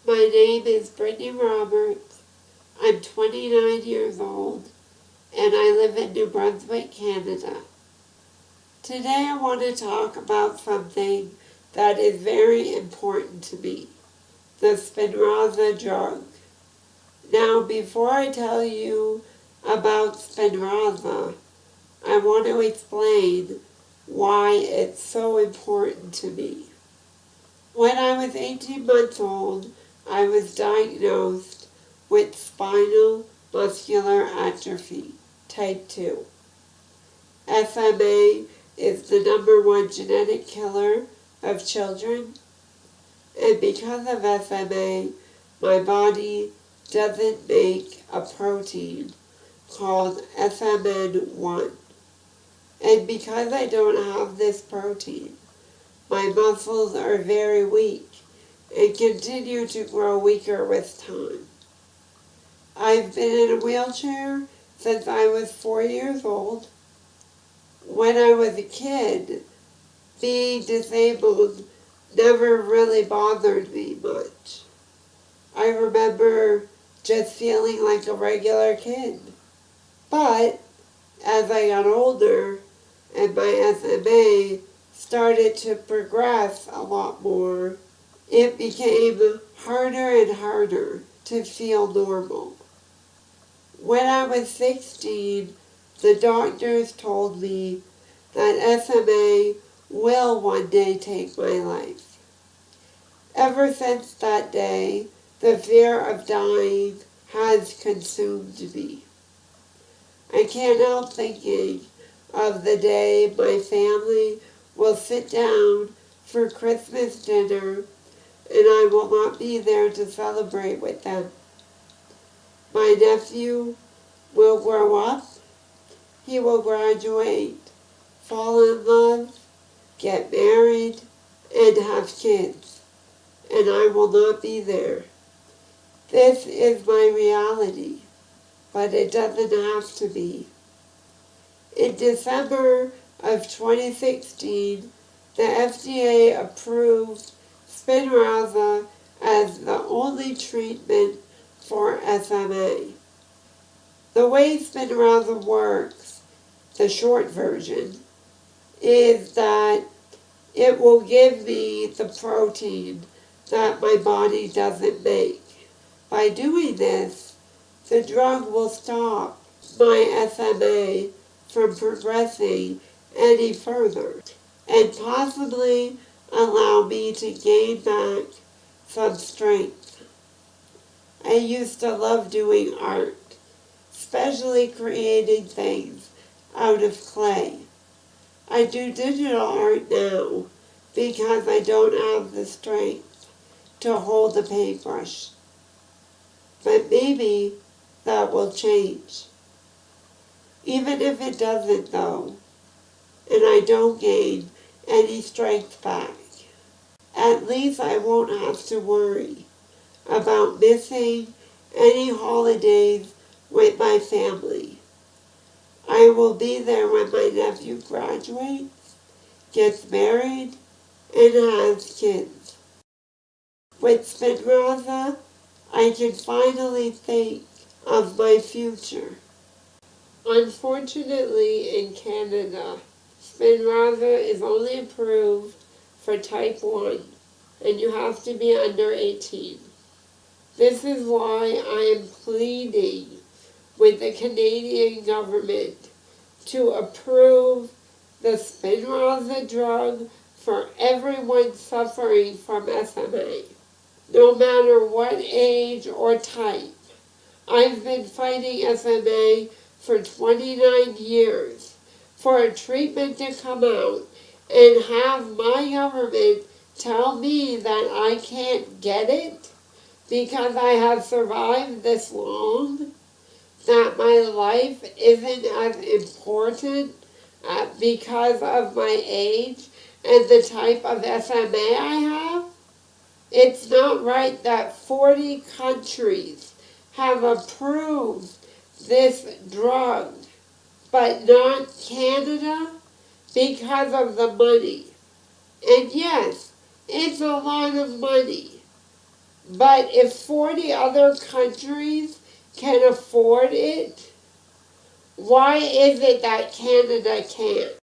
My name is Brittany Roberts. I'm 29 years old, and I live in New Brunswick, Canada. Today I want to talk about something that is very important to me, the Spinraza drug. Now, before I tell you about Spinraza, I want to explain why it's so important to me. When I was 18 months old, I was diagnosed with Spinal Muscular Atrophy, type 2. SMA is the #1 genetic killer of children, and because of SMA, my body doesn't make a protein called SMN1. And because I don't have this protein, my muscles are very weak and continue to grow weaker with time. I've been in a wheelchair since I was 4 years old. When I was a kid, being disabled never really bothered me much. I remember just feeling like a regular kid. But as I got older and my SMA started to progress a lot more, it became harder and harder to feel normal. When I was 16, the doctors told me that SMA will one day take my life. Ever since that day, the fear of dying has consumed me. I can't help thinking of the day my family will sit down for Christmas dinner and I will not be there to celebrate with them. My nephew will grow up, he will graduate, fall in love, get married, and have kids, and I will not be there. This is my reality, but it doesn't have to be. In December of 2016, the FDA approved Spinraza as the only treatment for SMA. The way Spinraza works, the short version, is that it will give me the protein that my body doesn't make. By doing this, the drug will stop my SMA from progressing any further and possibly allow me to gain back some strength. I used to love doing art, especially creating things out of clay. I do digital art now because I don't have the strength to hold a paintbrush. But maybe that will change. Even if it doesn't though, and I don't gain any strength back, at least I won't have to worry about missing any holidays with my family. I will be there when my nephew graduates, gets married, and has kids. With Spinraza, I can finally think of my future. Unfortunately, in Canada, Spinraza is only approved for type 1, and you have to be under 18. This is why I am pleading with the Canadian government to approve the Spinraza drug for everyone suffering from SMA, no matter what age or type. I've been fighting SMA for 29 years for a treatment to come out and have my government tell me that I can't get it because I have survived this long, that my life isn't as important because of my age and the type of SMA I have. It's not right that 40 countries have approved this drug, but not Canada because of the money. And yes, it's a lot of money. But if 40 other countries can afford it, why is it that Canada can't?